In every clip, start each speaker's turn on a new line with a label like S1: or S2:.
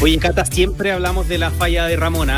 S1: Oye, Cata, siempre hablamos de la falla de Ramón,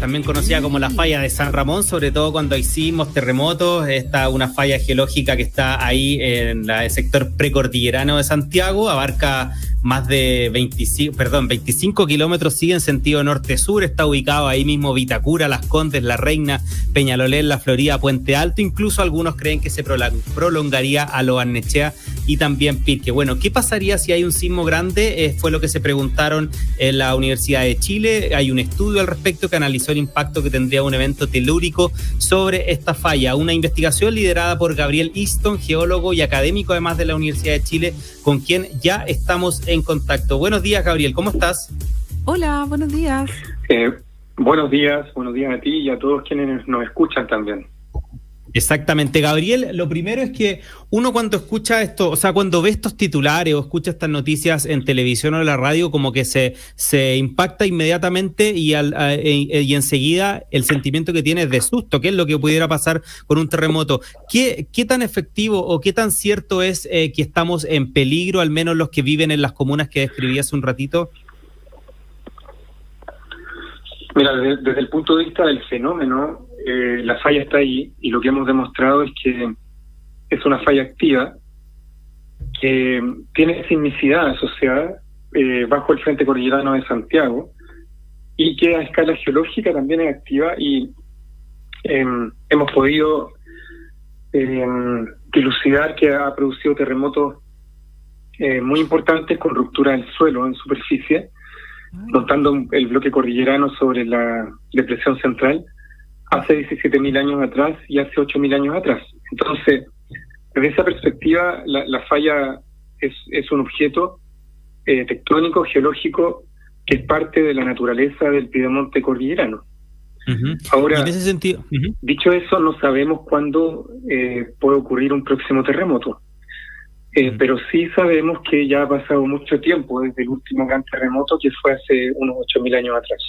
S1: también conocida como la falla de San Ramón, sobre todo cuando hay sismos, terremotos. Esta una falla geológica que está ahí en el sector precordillerano de Santiago, abarca más de 25 kilómetros, sigue en sentido norte-sur, está ubicado ahí mismo Vitacura, Las Condes, La Reina, Peñalolén, La Florida, Puente Alto, incluso algunos creen que se prolongaría a Lo Barnechea y también Pirque. Bueno, ¿qué pasaría si hay un sismo grande? Fue lo que se preguntaron en la Universidad de Chile. Hay un estudio al respecto que analizó el impacto que tendría un evento telúrico sobre esta falla. Una investigación liderada por Gabriel Easton, geólogo y académico además de la Universidad de Chile, con quien ya estamos en contacto. Buenos días, Gabriel, ¿cómo estás?
S2: Hola, buenos días.
S3: Buenos días a ti y a todos quienes nos escuchan también.
S1: Exactamente, Gabriel, lo primero es que uno cuando escucha esto, o sea, cuando ve estos titulares o escucha estas noticias en televisión o en la radio, como que se impacta inmediatamente y enseguida el sentimiento que tiene es de susto, que es lo que pudiera pasar con un terremoto. ¿Qué tan efectivo o qué tan cierto es que estamos en peligro, al menos los que viven en las comunas que describí hace un ratito?
S3: Mira, desde el punto de vista del fenómeno, la falla está ahí y lo que hemos demostrado es que es una falla activa que tiene sismicidad asociada bajo el frente cordillerano de Santiago y que a escala geológica también es activa y hemos podido dilucidar que ha producido terremotos muy importantes con ruptura del suelo en superficie, notando el bloque cordillerano sobre la depresión central hace 17.000 años atrás y hace 8.000 años atrás. Entonces, desde esa perspectiva, la falla es un objeto tectónico, geológico, que es parte de la naturaleza del piedemonte cordillerano.
S1: Uh-huh.
S3: Ahora,
S1: en ese sentido,
S3: dicho eso, no sabemos cuándo puede ocurrir un próximo terremoto. Pero sí sabemos que ya ha pasado mucho tiempo desde el último gran terremoto, que fue hace unos 8.000 años atrás.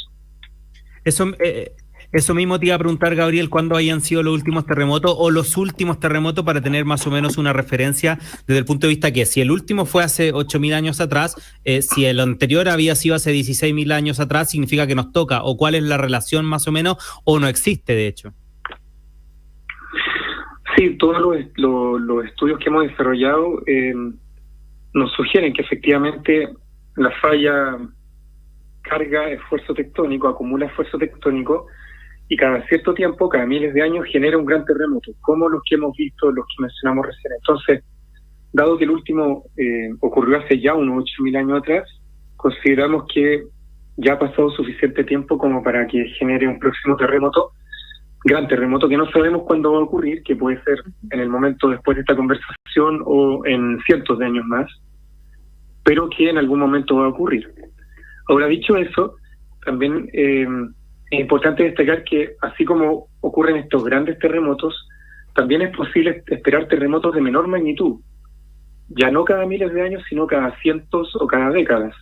S1: Eso mismo te iba a preguntar, Gabriel, ¿cuándo hayan sido los últimos terremotos o los últimos terremotos para tener más o menos una referencia desde el punto de vista que si el último fue hace 8.000 años atrás, si el anterior había sido hace 16.000 años atrás, significa que nos toca, o cuál es la relación más o menos, o no existe de hecho?
S3: Sí, todos los estudios que hemos desarrollado nos sugieren que efectivamente la falla carga esfuerzo tectónico, acumula esfuerzo tectónico y cada cierto tiempo, cada miles de años, genera un gran terremoto, como los que hemos visto, los que mencionamos recién. Entonces, dado que el último ocurrió hace ya unos 8.000 años atrás, consideramos que ya ha pasado suficiente tiempo como para que genere un próximo terremoto, gran terremoto que no sabemos cuándo va a ocurrir, que puede ser en el momento después de esta conversación o en cientos de años más, pero que en algún momento va a ocurrir. Ahora, dicho eso, también es importante destacar que así como ocurren estos grandes terremotos, también es posible esperar terremotos de menor magnitud, ya no cada miles de años, sino cada cientos o cada décadas.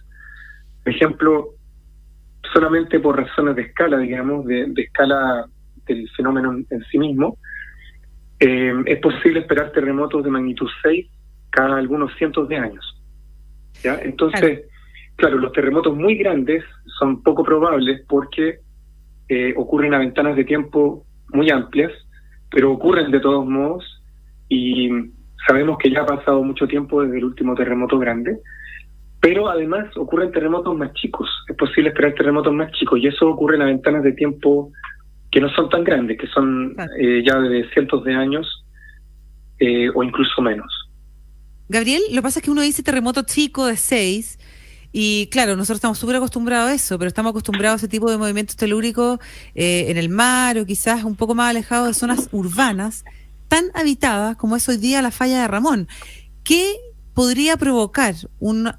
S3: Por ejemplo, solamente por razones de escala, digamos, de escala del fenómeno en sí mismo, es posible esperar terremotos de magnitud 6 cada algunos cientos de años. ¿Ya? Entonces, claro, los terremotos muy grandes son poco probables porque ocurren a ventanas de tiempo muy amplias, pero ocurren de todos modos y sabemos que ya ha pasado mucho tiempo desde el último terremoto grande, pero además ocurren terremotos más chicos. Es posible esperar terremotos más chicos y eso ocurre en ventanas de tiempo que no son tan grandes, que son ya de cientos de años o incluso menos.
S2: Gabriel, lo que pasa es que uno dice terremoto chico de 6 y claro, nosotros estamos súper acostumbrados a eso, pero estamos acostumbrados a ese tipo de movimientos telúricos en el mar o quizás un poco más alejados de zonas urbanas tan habitadas como es hoy día la falla de Ramón. ¿Qué podría provocar un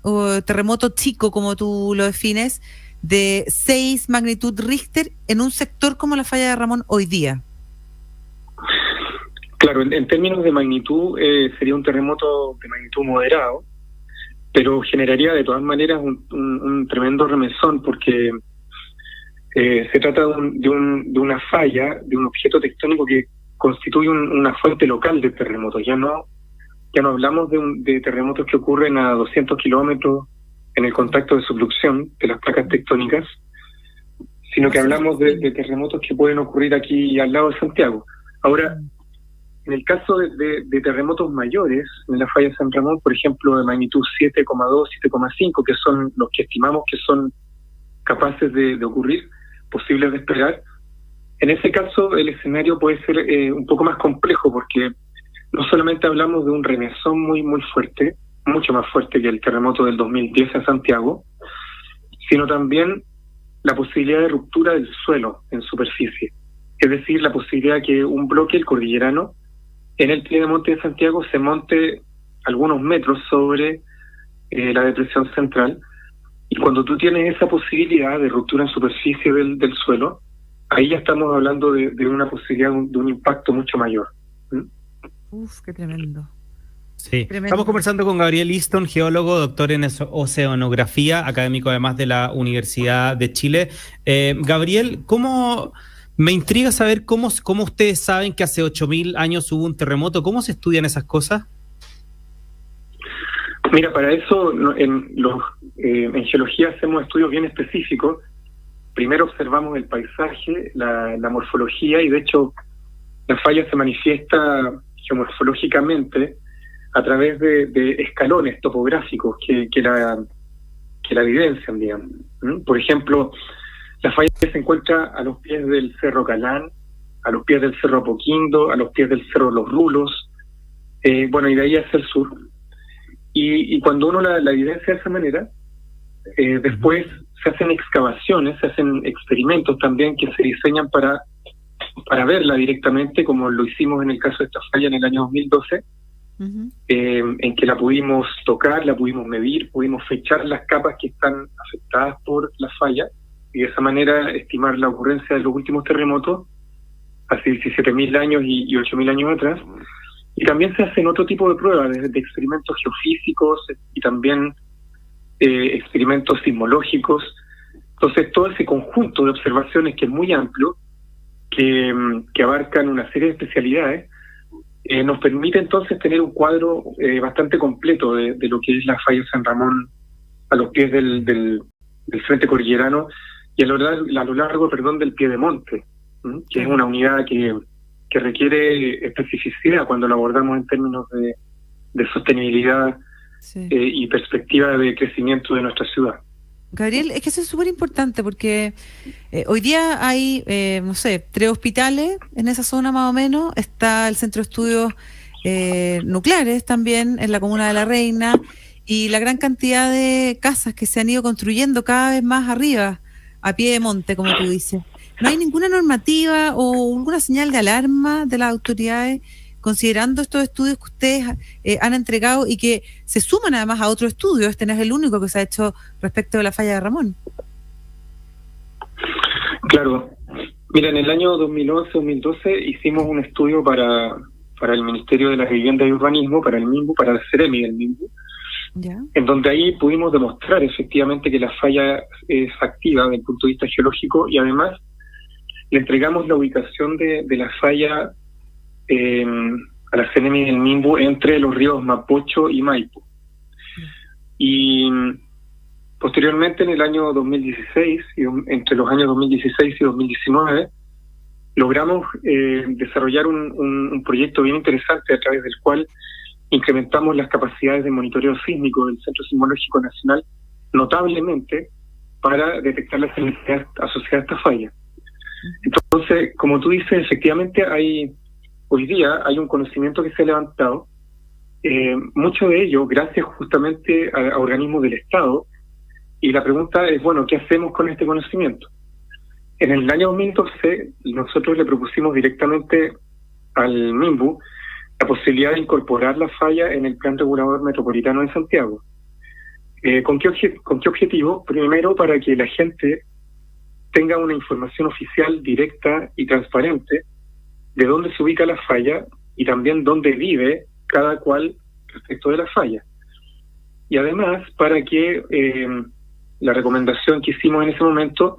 S2: terremoto chico, como tú lo defines, de 6 magnitud Richter en un sector como la falla de Ramón hoy día?
S3: Claro, en términos de magnitud sería un terremoto de magnitud moderado, pero generaría de todas maneras un tremendo remesón porque se trata de una falla, de un objeto tectónico que constituye una fuente local de terremotos. Ya no hablamos de terremotos que ocurren a 200 kilómetros en el contacto de subducción de las placas tectónicas, sino que hablamos de terremotos que pueden ocurrir aquí al lado de Santiago. Ahora, en el caso de terremotos mayores, en la falla de San Ramón, por ejemplo, de magnitud 7,2, 7,5, que son los que estimamos que son capaces de ocurrir, posibles de esperar, en ese caso el escenario puede ser un poco más complejo, porque no solamente hablamos de un remesón muy, muy fuerte, mucho más fuerte que el terremoto del 2010 en Santiago, sino también la posibilidad de ruptura del suelo en superficie. Es decir, la posibilidad de que un bloque, el cordillerano, en el piedemonte de Santiago se monte algunos metros sobre la depresión central, y cuando tú tienes esa posibilidad de ruptura en superficie del suelo, ahí ya estamos hablando de una posibilidad de un impacto mucho mayor.
S2: Uf, qué tremendo.
S1: Sí,
S2: Tremendo.
S1: estamos conversando con Gabriel Easton, geólogo, doctor en oceanografía, académico además de la Universidad de Chile. Gabriel, me intriga saber cómo ustedes saben que hace 8.000 años hubo un terremoto? ¿Cómo se estudian esas cosas?
S3: Mira, para eso en geología hacemos estudios bien específicos. Primero observamos el paisaje, la morfología, y de hecho la falla se manifiesta geomorfológicamente a través de escalones topográficos que la evidencian, digamos. Por ejemplo, la falla se encuentra a los pies del Cerro Calán, a los pies del Cerro Apoquindo, a los pies del Cerro Los Rulos, y de ahí hacia el sur. Y cuando uno la evidencia de esa manera, después se hacen excavaciones, se hacen experimentos también que se diseñan para verla directamente, como lo hicimos en el caso de esta falla en el año 2012, en que la pudimos tocar, la pudimos medir, pudimos fechar las capas que están afectadas por la falla, y de esa manera estimar la ocurrencia de los últimos terremotos hace 17.000 años y 8.000 años atrás. Y también se hacen otro tipo de pruebas, de experimentos geofísicos y también experimentos sismológicos. Entonces, todo ese conjunto de observaciones, que es muy amplio, que abarcan una serie de especialidades, nos permite entonces tener un cuadro bastante completo de lo que es la falla de San Ramón a los pies del frente cordillerano y a lo largo del piedemonte, que es una unidad que requiere especificidad cuando lo abordamos en términos de sostenibilidad,
S2: sí,
S3: y perspectiva de crecimiento de nuestra ciudad.
S2: Gabriel, es que eso es súper importante porque hoy día hay, 3 hospitales en esa zona más o menos. Está el Centro de Estudios Nucleares también en la Comuna de La Reina, y la gran cantidad de casas que se han ido construyendo cada vez más arriba, a pie de monte, como tú dices. ¿No hay ninguna normativa o alguna señal de alarma de las autoridades considerando estos estudios que ustedes han entregado y que se suman además a otros estudios? Este no es el único que se ha hecho respecto de la falla de Ramón.
S3: Claro. Mira, en el año 2011-2012 hicimos un estudio para el Ministerio de la Vivienda y Urbanismo, para el MIMBU, para el CEREMI del MIMBU,
S2: ¿Ya?
S3: en donde ahí pudimos demostrar efectivamente que la falla es activa desde el punto de vista geológico, y además le entregamos la ubicación de la falla a la CEREMI del MIMBU entre los ríos Mapocho y Maipo. Y posteriormente, en el año 2016, entre los años 2016 y 2019, logramos desarrollar un proyecto bien interesante a través del cual incrementamos las capacidades de monitoreo sísmico del Centro Sismológico Nacional notablemente para detectar las necesidades asociadas a esta falla. Entonces, como tú dices, efectivamente hoy día hay un conocimiento que se ha levantado, mucho de ello gracias justamente a organismos del Estado, y la pregunta es, bueno, ¿qué hacemos con este conocimiento? En el año 2012 nosotros le propusimos directamente al MIMBU la posibilidad de incorporar la falla en el Plan Regulador Metropolitano de Santiago. ¿Con qué objetivo? Primero, para que la gente tenga una información oficial directa y transparente de dónde se ubica la falla y también dónde vive cada cual respecto de la falla. Y además, para que la recomendación que hicimos en ese momento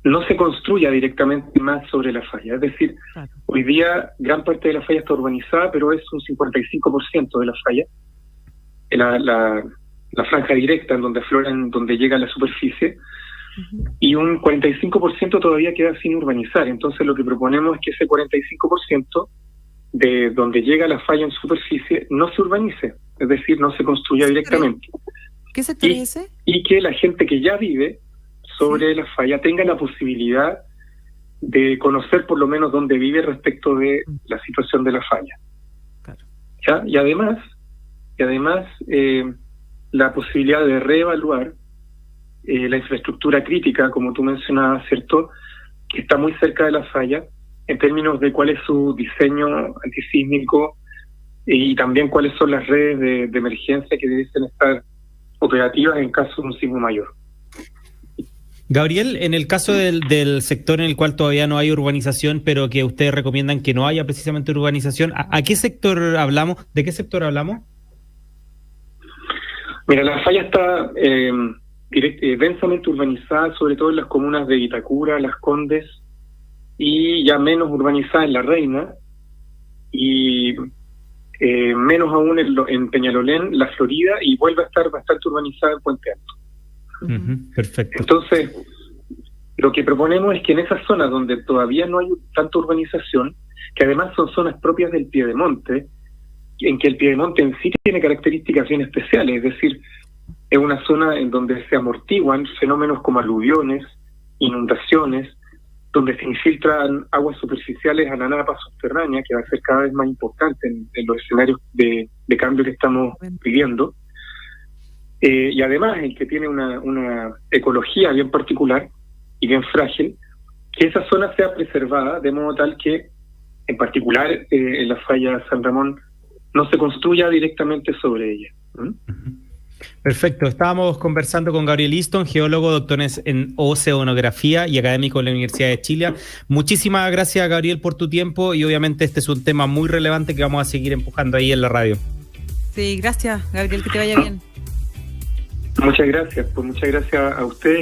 S3: no se construya directamente más sobre la falla. Es decir, claro, hoy día gran parte de la falla está urbanizada, pero es un 55% de la falla, la franja directa en donde afloran, donde llega a la superficie, y un 45% todavía queda sin urbanizar. Entonces lo que proponemos es que ese 45% de donde llega la falla en superficie no se urbanice, es decir, no se construya directamente.
S2: ¿Qué sector es ese?
S3: Y que la gente que ya vive sobre la falla tenga la posibilidad de conocer por lo menos dónde vive respecto de la situación de la falla.
S2: Claro.
S3: ¿Ya? Y además la posibilidad de reevaluar la infraestructura crítica, como tú mencionabas, ¿cierto?, que está muy cerca de la falla, en términos de cuál es su diseño antisísmico y también cuáles son las redes de emergencia que deben estar operativas en caso de un sismo mayor.
S1: Gabriel, en el caso del sector en el cual todavía no hay urbanización, pero que ustedes recomiendan que no haya precisamente urbanización, ¿a qué sector hablamos? ¿De qué sector hablamos?
S3: Mira, la falla está densamente urbanizada, sobre todo en las comunas de Vitacura, Las Condes, y ya menos urbanizada en La Reina, y menos aún en Peñalolén, La Florida, y vuelve a estar bastante urbanizada en Puente Alto.
S1: Perfecto.
S3: Entonces, lo que proponemos es que en esas zonas donde todavía no hay tanta urbanización, que además son zonas propias del piedemonte, en que el piedemonte en sí tiene características bien especiales, es decir, es una zona en donde se amortiguan fenómenos como aluviones, inundaciones, donde se infiltran aguas superficiales a la napa subterránea, que va a ser cada vez más importante en los escenarios de cambio que estamos viviendo. Y además el que tiene una ecología bien particular y bien frágil, que esa zona sea preservada de modo tal que, en particular en la falla San Ramón, no se construya directamente sobre ella.
S1: Perfecto. Estábamos conversando con Gabriel Easton, geólogo, doctor en oceanografía y académico de la Universidad de Chile. Muchísimas gracias, Gabriel, por tu tiempo, y obviamente este es un tema muy relevante que vamos a seguir empujando ahí en la radio.
S2: Sí, gracias, Gabriel, que te vaya bien.
S3: Muchas gracias, pues muchas gracias a ustedes.